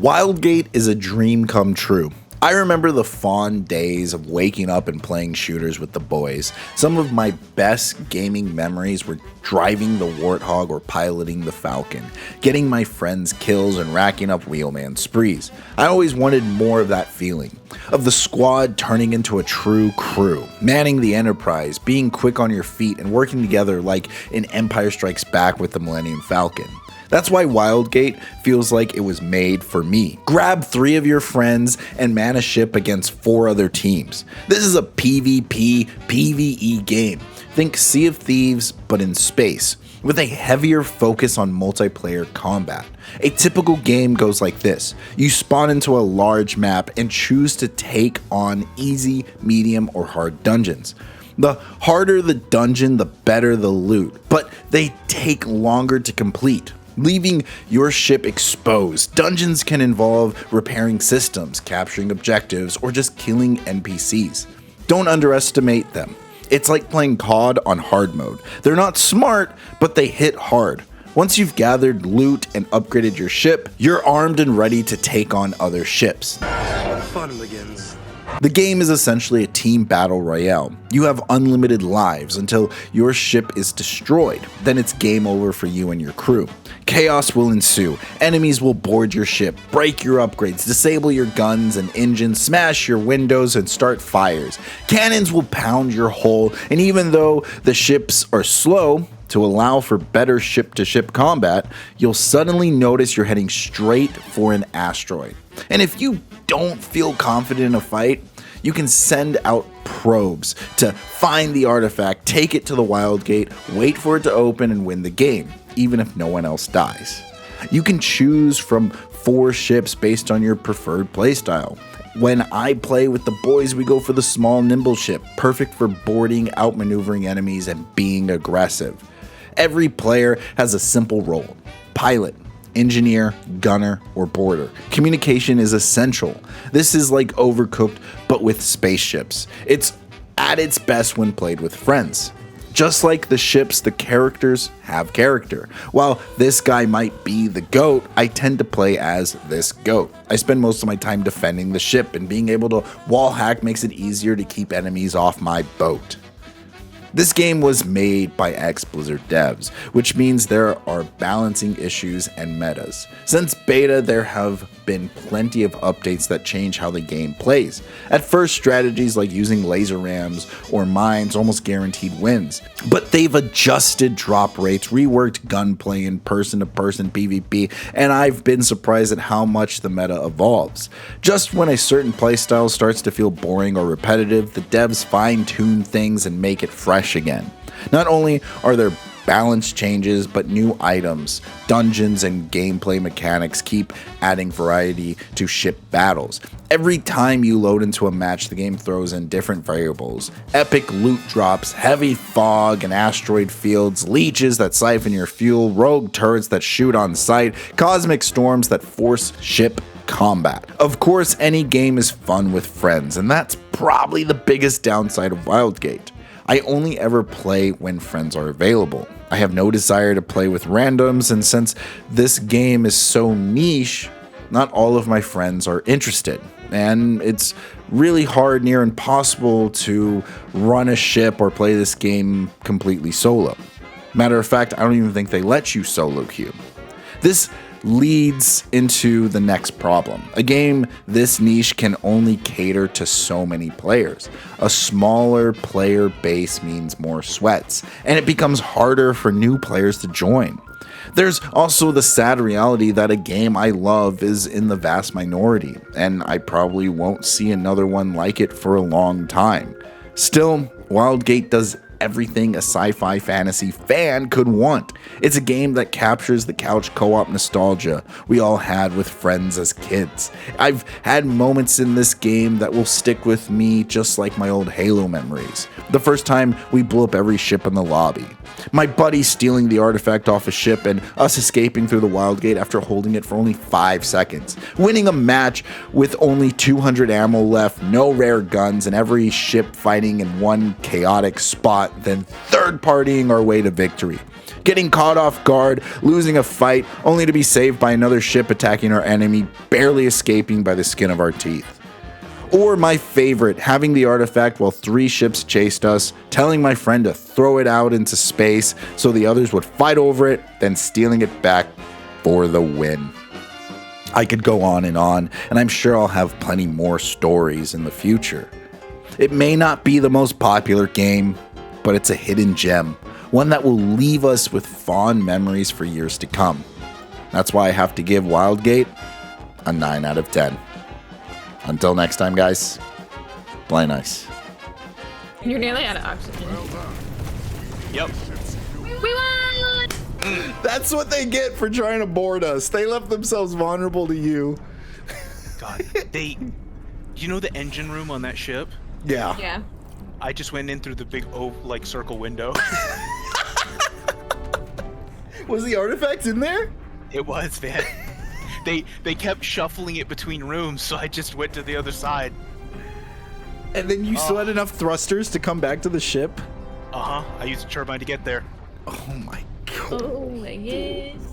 Wildgate is a dream come true. I remember the fond days of waking up and playing shooters with the boys. Some of my best gaming memories were driving the Warthog or piloting the Falcon, getting my friends kills and racking up wheelman sprees. I always wanted more of that feeling, of the squad turning into a true crew, manning the Enterprise, being quick on your feet and working together like in Empire Strikes Back with the Millennium Falcon. That's why Wildgate feels like it was made for me. Grab 3 of your friends and man a ship against 4 other teams. This is a PvP, PvE game. Think Sea of Thieves, but in space, with a heavier focus on multiplayer combat. A typical game goes like this. You spawn into a large map and choose to take on easy, medium, or hard dungeons. The harder the dungeon, the better the loot, but they take longer to complete, leaving your ship exposed. Dungeons can involve repairing systems, capturing objectives, or just killing NPCs. Don't underestimate them. It's like playing COD on hard mode. They're not smart, but they hit hard. Once you've gathered loot and upgraded your ship, you're armed and ready to take on other ships. Fun begins. The game is essentially a team battle royale. You have unlimited lives until your ship is destroyed. Then it's game over for you and your crew. Chaos will ensue. Enemies will board your ship, break your upgrades, disable your guns and engines, smash your windows, and start fires. Cannons will pound your hull, and even though the ships are slow, to allow for better ship-to-ship combat, you'll suddenly notice you're heading straight for an asteroid. And if you don't feel confident in a fight, you can send out probes to find the artifact, take it to the Wildgate, wait for it to open, and win the game, even if no one else dies. You can choose from 4 ships based on your preferred playstyle. When I play with the boys, we go for the small, nimble ship, perfect for boarding, outmaneuvering enemies, and being aggressive. Every player has a simple role: pilot, engineer, gunner, or boarder. Communication is essential. This is like Overcooked, but with spaceships. It's at its best when played with friends. Just like the ships, the characters have character. While this guy might be the GOAT, I tend to play as this GOAT. I spend most of my time defending the ship, and being able to wall hack makes it easier to keep enemies off my boat. This game was made by ex-Blizzard devs, which means there are balancing issues and metas. Since beta, there have been plenty of updates that change how the game plays. At first, strategies like using laser rams or mines almost guaranteed wins, but they've adjusted drop rates, reworked gunplay in person-to-person PvP, and I've been surprised at how much the meta evolves. Just when a certain playstyle starts to feel boring or repetitive, the devs fine-tune things and make it fresh again. Not only are there balance changes, but new items, dungeons, and gameplay mechanics keep adding variety to ship battles. Every time you load into a match, the game throws in different variables: epic loot drops, heavy fog and asteroid fields, leeches that siphon your fuel, rogue turrets that shoot on sight, cosmic storms that force ship combat. Of course, any game is fun with friends, and that's probably the biggest downside of Wildgate. I only ever play when friends are available. I have no desire to play with randoms, and since this game is so niche, not all of my friends are interested. And it's really hard, near impossible, to run a ship or play this game completely solo. Matter of fact, I don't even think they let you solo queue. This leads into the next problem. A game this niche can only cater to so many players. A smaller player base means more sweats, and it becomes harder for new players to join. There's also the sad reality that a game I love is in the vast minority, and I probably won't see another one like it for a long time. Still, Wildgate does everything a sci-fi fantasy fan could want. It's a game that captures the couch co-op nostalgia we all had with friends as kids. I've had moments in this game that will stick with me just like my old Halo memories. The first time we blew up every ship in the lobby. My buddy stealing the artifact off a ship and us escaping through the Wildgate after holding it for only 5 seconds. Winning a match with only 200 ammo left, no rare guns, and every ship fighting in one chaotic spot not than third-partying our way to victory. Getting caught off guard, losing a fight, only to be saved by another ship attacking our enemy, barely escaping by the skin of our teeth. Or my favorite, having the artifact while 3 ships chased us, telling my friend to throw it out into space so the others would fight over it, then stealing it back for the win. I could go on, and I'm sure I'll have plenty more stories in the future. It may not be the most popular game, but it's a hidden gem, one that will leave us with fond memories for years to come. That's why I have to give Wildgate a 9 out of 10. Until next time, guys, play nice. You're nearly out of oxygen. Yep. We won! That's what they get for trying to board us. They left themselves vulnerable to you. God, you know the engine room on that ship? Yeah. Yeah. I just went in through the big circle window. Was the artifact in there? It was, man. They kept shuffling it between rooms, so I just went to the other side. And then you still had enough thrusters to come back to the ship? I used a turbine to get there. Oh my god. Oh my goodness.